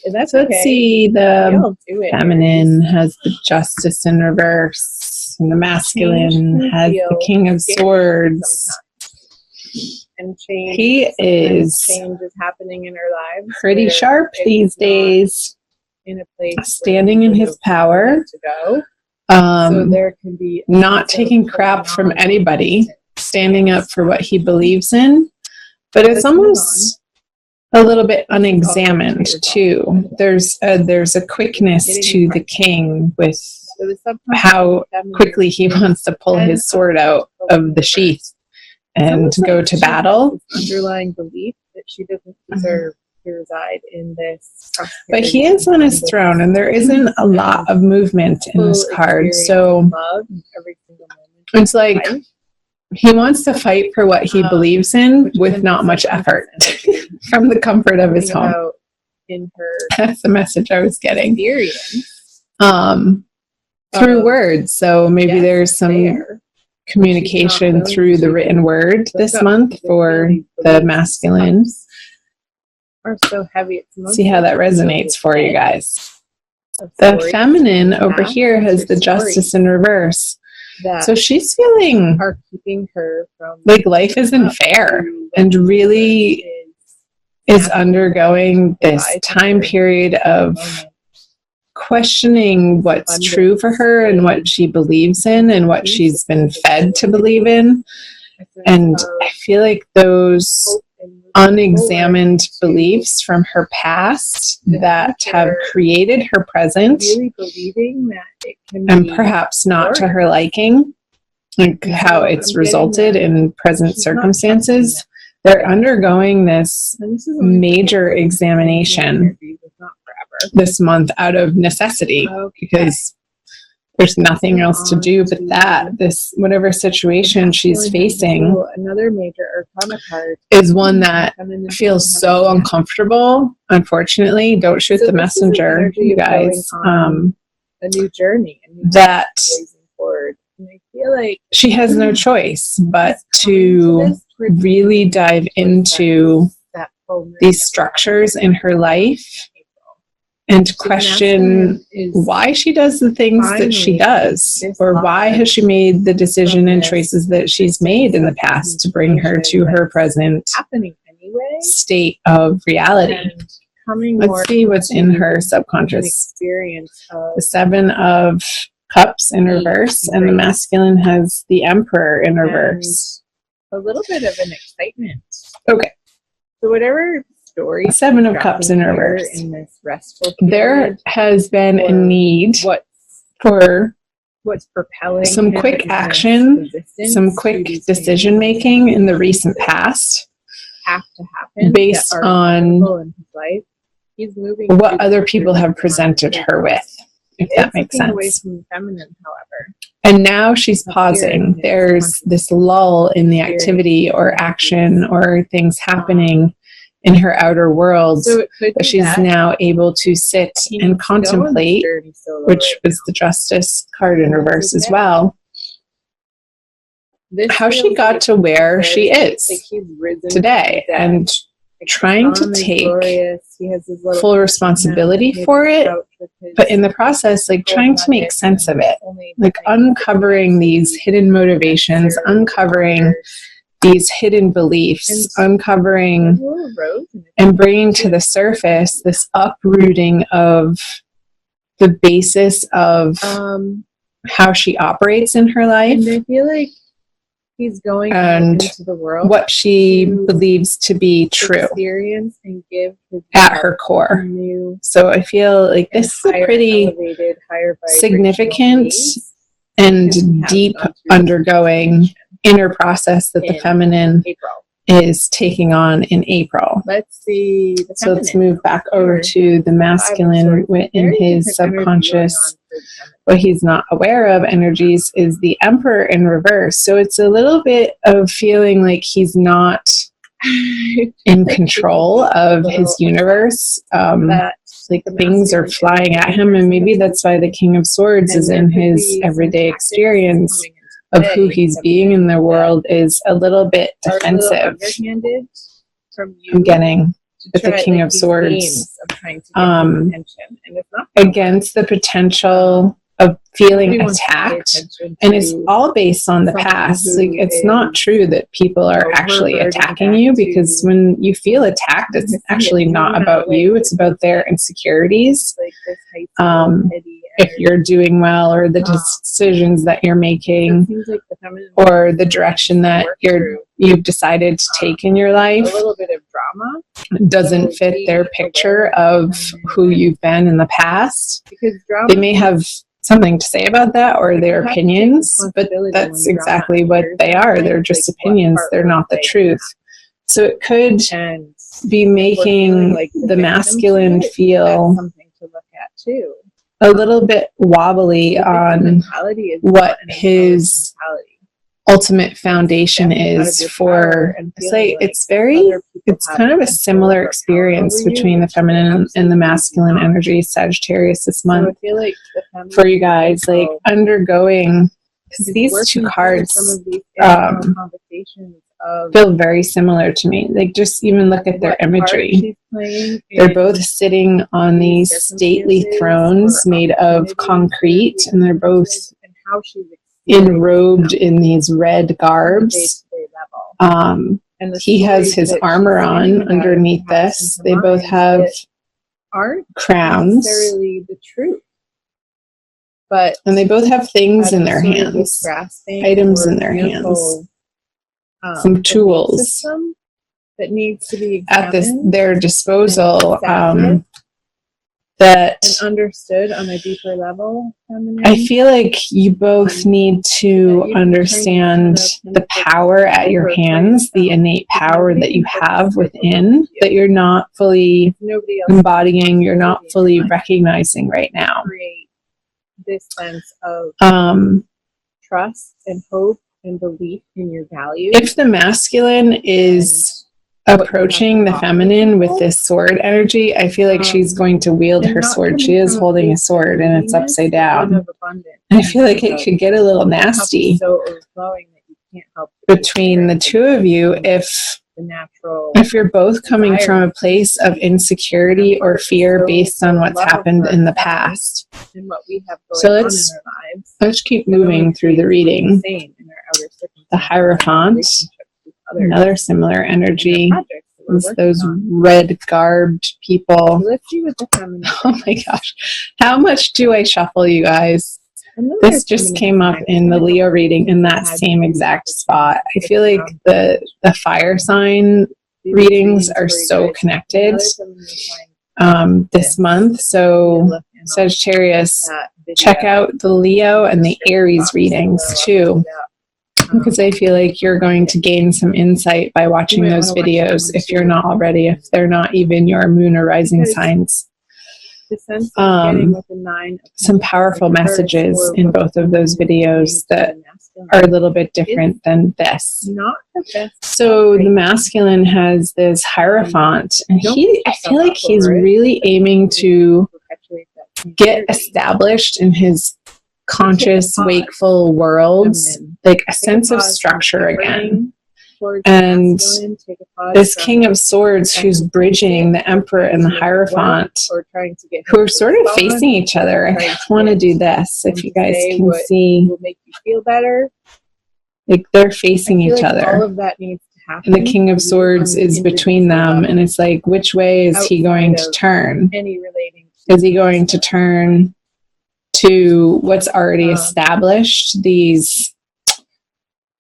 And that's So let's see, the feminine has the Justice in reverse, and the masculine has the King of Swords. And change. He is change is happening in our lives. Pretty sharp these days. In a place standing in his power. To go. So there can be not taking crap from anybody, standing up for what he believes in. But it's almost a little bit unexamined too. There's a quickness to the king with how quickly he wants to pull his sword out of the sheath and go to battle. Underlying belief that she doesn't deserve to reside in this. But he is on his throne, and there isn't a lot of movement in this card. So it's like he wants to fight for what he believes in with not much effort from the comfort of his home. That's the message I was getting. Through words. So maybe there's some communication through the written word this month for the masculine. Are so heavy. See how that resonates for you guys. The feminine over here has the Justice in reverse. So she's feeling are keeping her from like life isn't fair and really is undergoing this time period of questioning what's true for her and what she believes in and what she's been fed to believe in. And I feel like those unexamined beliefs from her past that have created her present and perhaps not to her liking, like how it's resulted in present circumstances, they're undergoing this major examination this month out of necessity because there's nothing else to do but that. This whatever situation she's facing another major arcana card is one that feels so uncomfortable. Unfortunately, don't shoot the messenger, you guys. A new journey that and I feel like she has no choice but to really dive into these structures in her life and question why she does the things that she does, or why has she made the decision and choices that she's made in the past to bring her to her present state of reality. Let's see what's in her subconscious. The Seven of Cups in reverse, and the masculine has the Emperor in reverse. A little bit of an excitement. Okay. So whatever story. Seven of Cups in reverse. In this restful period, there has been a need for what's propelling some quick action, some quick decision making in the recent past. Have to happen based on in his life. He's moving what other people have presented her with, if that makes sense. Away from the feminine, however. And now she's pausing. There's this lull in the activity or action or things happening in her outer world that she's now able to sit and contemplate, which was the Justice card in reverse as well, how she got to where she is today and trying to take full responsibility for it, but in the process, like trying to make sense of it, like uncovering these hidden motivations, uncovering these hidden beliefs, uncovering and bringing to the surface this uprooting of the basis of how she operates in her life. And I feel like he's going and into the world what she believes to be true experience and give at her core. So I feel like this is a pretty significant and deep undergoing inner process that the feminine is taking on in April. Let's see. So let's move back over to the masculine in his subconscious. What he's not aware of energies is the Emperor in reverse. So it's a little bit of feeling like he's not in control of his universe. Like things are flying at him, and maybe that's why the King of Swords is in his everyday experience of who he's being in the world is a little bit defensive. I'm getting with the King of Swords, against the potential of feeling attacked, and it's all based on the past. Like, it's not true that people are actually attacking you, because when you feel attacked, it's actually not about you, it's about their insecurities. If you're doing well, or the decisions that you're making, or the direction that you've decided to take in your life, a little bit of drama doesn't fit their picture of who you've been in the past. They may have something to say about that, or their opinions, but that's exactly what they are. They're just opinions. They're not the truth. So it could be making the masculine feel a little bit wobbly on what his ultimate foundation is for. It's kind of a similar experience between the feminine and the masculine energy, Sagittarius, this month for you guys, like undergoing, because these two cards feel very similar to me. Like, just even look at their imagery. They're both sitting on these stately thrones made of concrete, and they're both enrobed in these red garbs. He has his armor on underneath this. They both have crowns. And they both have things in their hands, items in their hands, some tools that needs to be at their disposal, that understood on a deeper level. I feel like you both need to understand the power at your hands, the innate power that you have within, that you're not fully embodying, you're not fully recognizing right now. This sense of trust and hope and belief in your values. If the masculine is approaching the feminine with this sword energy, I feel like she's going to wield her sword. She is holding a sword, and it's upside down. I feel like it could get a little nasty between the two of you if you're both coming from a place of insecurity or fear based on what's happened in the past. So let's keep moving through the reading. The Hierophant, another similar energy. It's those red garbed people. Oh my gosh. How much do I shuffle, you guys? This just came up in the Leo reading in that same exact spot. I feel like the fire sign readings are so connected this month. So Sagittarius, check out the Leo and the Aries readings too, because I feel like you're going to gain some insight by watching those videos if you're not already, if they're not even your moon or rising signs. Some powerful messages in both of those videos that are a little bit different than this. So the masculine has this Hierophant, and I feel like he's really aiming to get established in his conscious, wakeful worlds, like a sense of structure again. And this King of Swords, who's bridging the Emperor and the Hierophant, who are sort of facing each other. I want to do this, if you guys can see. Like, they're facing each other. And the King of Swords is between them, and it's like, which way is he going to turn? Is he going to turn to what's already established, these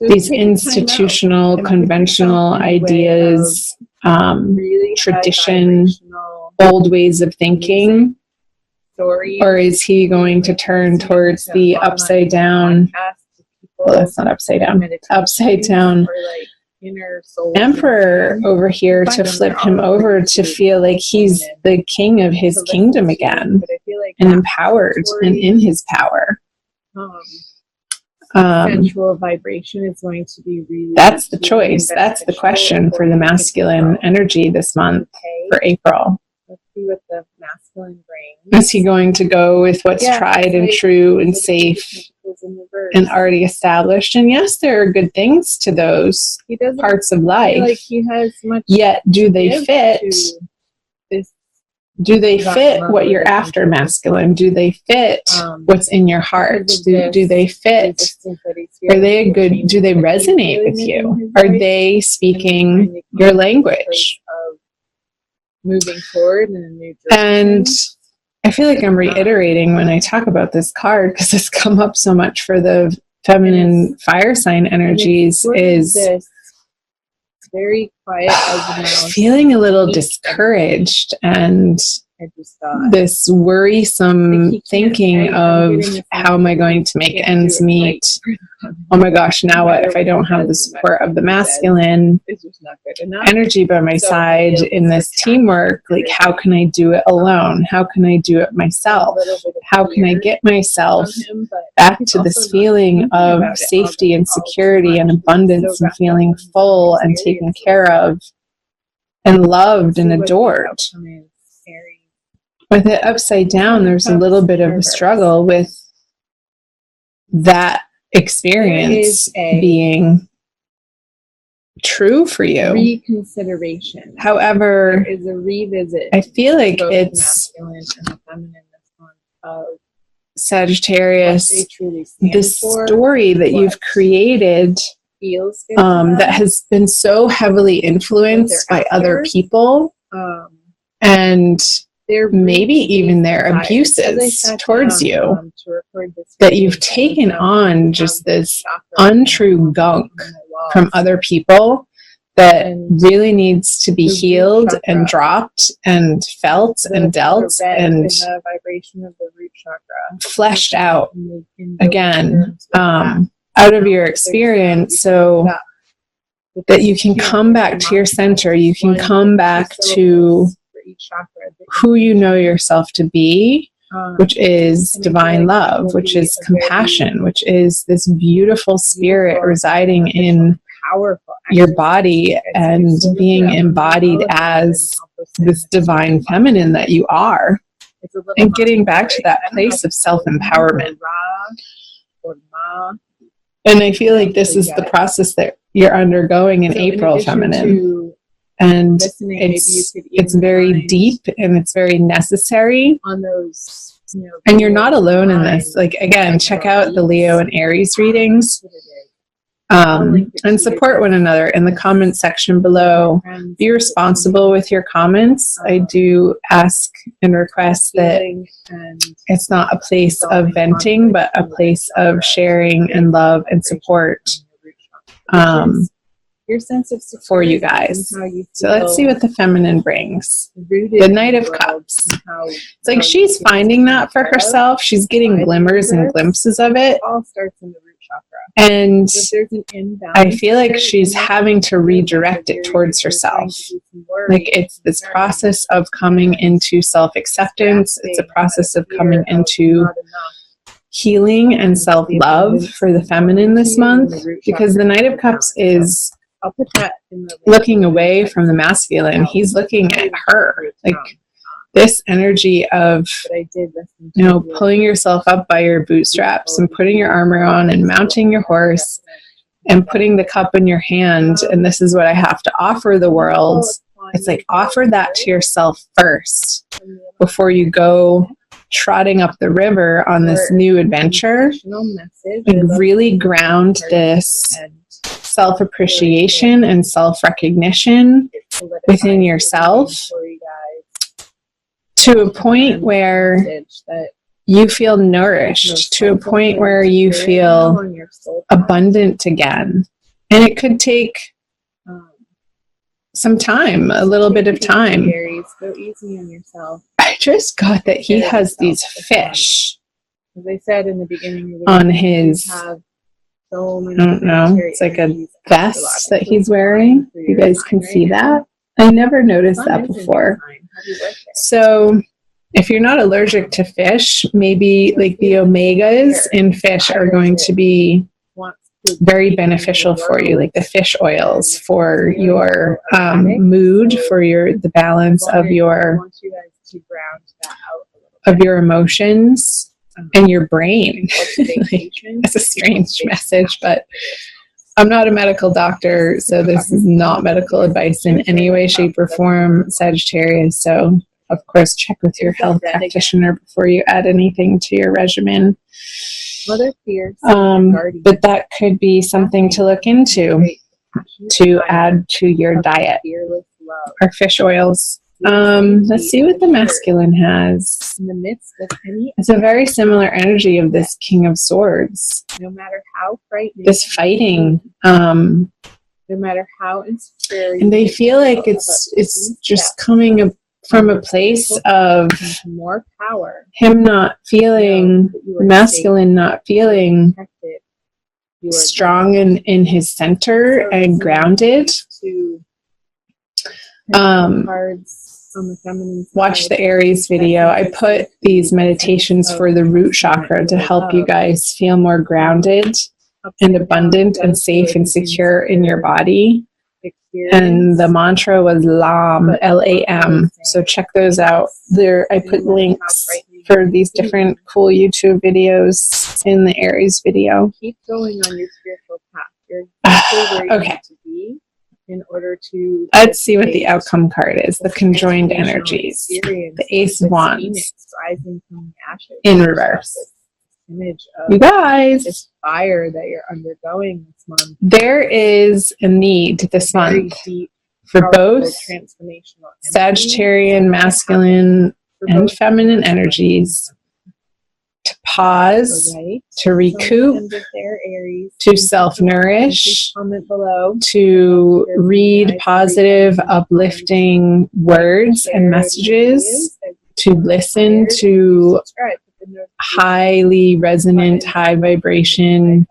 institutional, conventional ideas, tradition, old ways of thinking? Or is he going to turn towards the upside down, well, that's not upside down, upside down Emperor over here, to flip him over to feel like he's the king of his kingdom again, and empowered and in his power? Sensual vibration is going to be really, that's the choice. That's the question for the masculine energy this month for April. Let's see what the masculine brings. Is he going to go with what's tried and true and safe and already established? And yes, there are good things to those parts of life. Like he has much, yet do they fit do they fit what you're after, masculine? Do they fit what's in your heart? Do they fit? Are they a good, do they resonate with you? Are they speaking your language? Moving forward in a new direction. And I feel like I'm reiterating when I talk about this card, because it's come up so much for the feminine fire sign energies, is this very quiet as a mouse, feeling a little discouraged and this worrisome thinking of, how am I going to make ends meet? Oh my gosh, now what if I don't have the support of the masculine energy by my side in this teamwork? Like, how can I do it alone? How can I do it myself? How can I get myself back to this feeling of safety and security and abundance and feeling full and taken care of and loved and adored? With it upside down, there's a little bit of a struggle with that experience being true for you. Reconsideration. However, there is a revisit. I feel like it's Sagittarius, this story that you've created that has been so heavily influenced by other people, and maybe even their abuses towards you, that you've taken on just this untrue gunk from other people that really needs to be healed and dropped and felt and dealt and fleshed out again out of your experience, so that you can come back to your center, you can come back to who you know yourself to be, which is divine love, which is compassion, which is this beautiful spirit residing in your body and being embodied as this divine feminine that you are, and getting back to that place of self-empowerment. And I feel like this is the process that you're undergoing in April, feminine. And it's very deep and it's very necessary. And you're not alone in this. Like, again, check out the Leo and Aries readings, and support one another in the comment section below. Be responsible with your comments. I do ask and request that it's not a place of venting, but a place of sharing and love and support. Your sense of for you guys. So let's see what the feminine brings. The Knight of Cups. It's like she's finding that for herself. She's getting glimmers and glimpses of it. All starts in the root chakra. And I feel like she's having to redirect it towards herself. Like, it's this process of coming into self-acceptance. It's a process of coming into healing and self-love for the feminine this month, because the Knight of Cups is looking away from the masculine. He's looking at her, like this energy of, pulling yourself up by your bootstraps and putting your armor on and mounting your horse and putting the cup in your hand. And this is what I have to offer the world. It's like, offer that to yourself first before you go trotting up the river on this new adventure. Like, really ground this self-appreciation and self-recognition within yourself to a point where you feel nourished, to a point where you feel abundant again. And it could take some time, a little bit of time. Go easy on yourself. I just got that he has these fish, as I said in the beginning, on his, I don't know, it's like a vest that he's wearing. You guys can see that. I never noticed that before. So if you're not allergic to fish, maybe like the omegas in fish are going to be very beneficial for you, like the fish oils for your mood, for the balance of your emotions and your brain. Like, that's a strange message, but I'm not a medical doctor, so this is not medical advice in any way, shape, or form, Sagittarius. So of course, check with your health practitioner before you add anything to your regimen. Mother Fear, but that could be something to look into to add to your diet. Or fish oils. Let's see what the masculine has. In the midst of any, it's a very similar energy of this King of Swords. No matter how frightening, this fighting. No matter how insecure, and they feel like it's just coming from a place of more power. Him not feeling, the masculine not feeling strong in his center and grounded. Watch the Aries video. I put these meditations for the root chakra to help you guys feel more grounded and abundant and safe and secure in your body. And the mantra was LAM, L-A-M. So check those out. There, I put links for these different cool YouTube videos in the Aries video. Keep going on your spiritual path. You're exactly where you need to be in order to. Let's see what the outcome card is. The conjoined energies. The Ace of Wands. Rising from the ashes. In reverse. Image of you guys, this fire that you're undergoing this month. There is a need this month for both Sagittarian, masculine, and feminine energies to pause, to recoup, to self-nourish, to read positive, uplifting words and messages, to listen to highly resonant, high vibration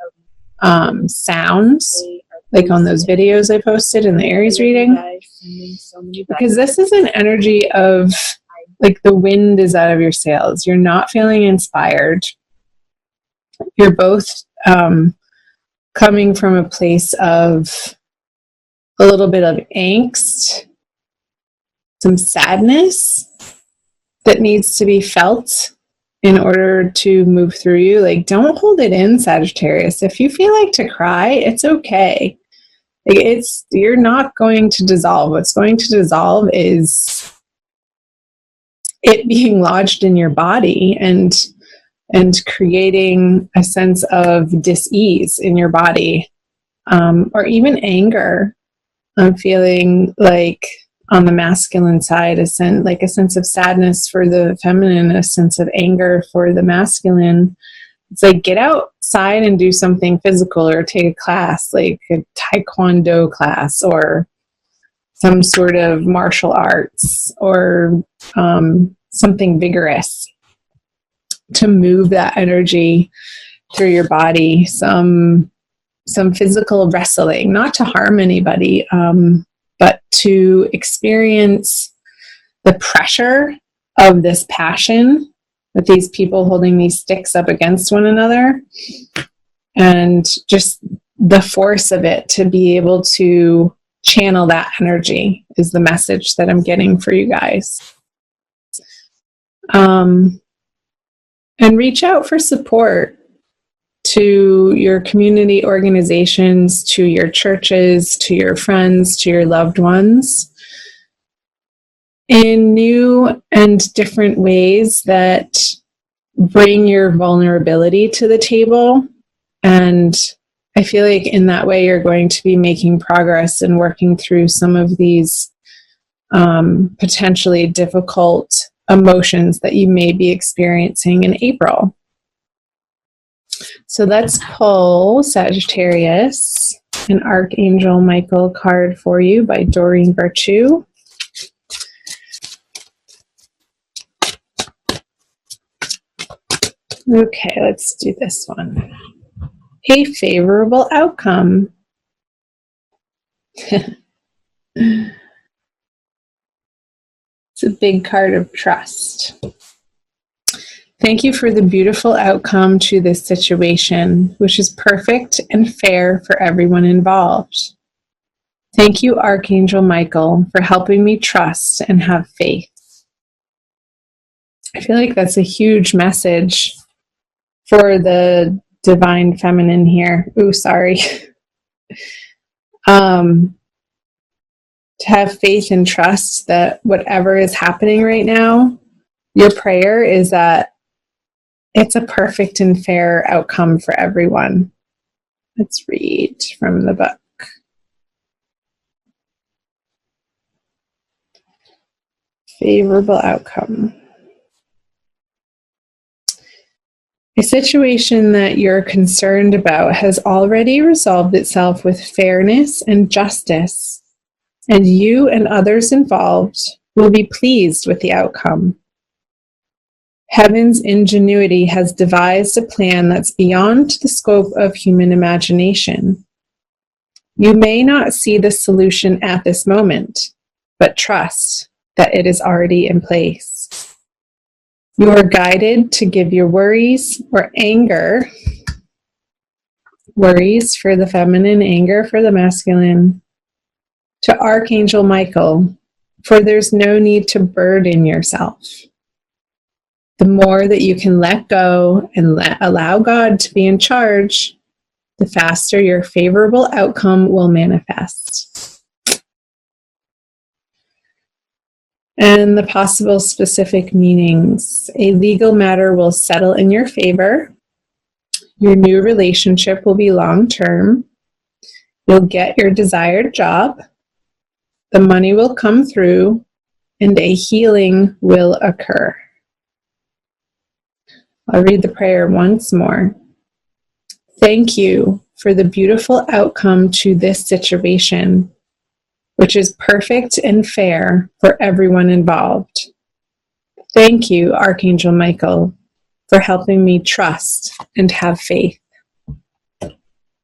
sounds, like on those videos I posted in the Aries reading. Because this is an energy of, like, the wind is out of your sails. You're not feeling inspired. You're both coming from a place of a little bit of angst, some sadness that needs to be felt in order to move through you. Like, don't hold it in, Sagittarius. If you feel like to cry, it's okay. Like, you're not going to dissolve. What's going to dissolve is it being lodged in your body and creating a sense of dis-ease in your body, or even anger. I'm feeling like on the masculine side, a sense of sadness for the feminine, a sense of anger for the masculine. It's like, get outside and do something physical, or take a class, like a taekwondo class or some sort of martial arts, or something vigorous to move that energy through your body. Some physical wrestling, not to harm anybody, but to experience the pressure of this passion with these people holding these sticks up against one another, and just the force of it, to be able to channel that energy is the message that I'm getting for you guys. And reach out for support to your community organizations, to your churches, to your friends, to your loved ones, in new and different ways that bring your vulnerability to the table. And I feel like in that way, you're going to be making progress and working through some of these potentially difficult emotions that you may be experiencing in April. So let's pull, Sagittarius, an Archangel Michael card for you by Doreen Virtue. Okay, let's do this one. A favorable outcome. It's a big card of trust. Thank you for the beautiful outcome to this situation, which is perfect and fair for everyone involved. Thank you, Archangel Michael, for helping me trust and have faith. I feel like that's a huge message for the divine feminine here. Ooh, sorry. to have faith and trust that whatever is happening right now, your prayer is that it's a perfect and fair outcome for everyone. Let's read from the book. Favorable outcome. A situation that you're concerned about has already resolved itself with fairness and justice, and you and others involved will be pleased with the outcome. Heaven's ingenuity has devised a plan that's beyond the scope of human imagination. You may not see the solution at this moment, but trust that it is already in place. You are guided to give your worries or anger, worries for the feminine, anger for the masculine, to Archangel Michael, for there's no need to burden yourself. The more that you can let go and allow God to be in charge, the faster your favorable outcome will manifest. And the possible specific meanings. A legal matter will settle in your favor. Your new relationship will be long-term. You'll get your desired job. The money will come through, and a healing will occur. I'll read the prayer once more. Thank you for the beautiful outcome to this situation, which is perfect and fair for everyone involved. Thank you, Archangel Michael, for helping me trust and have faith.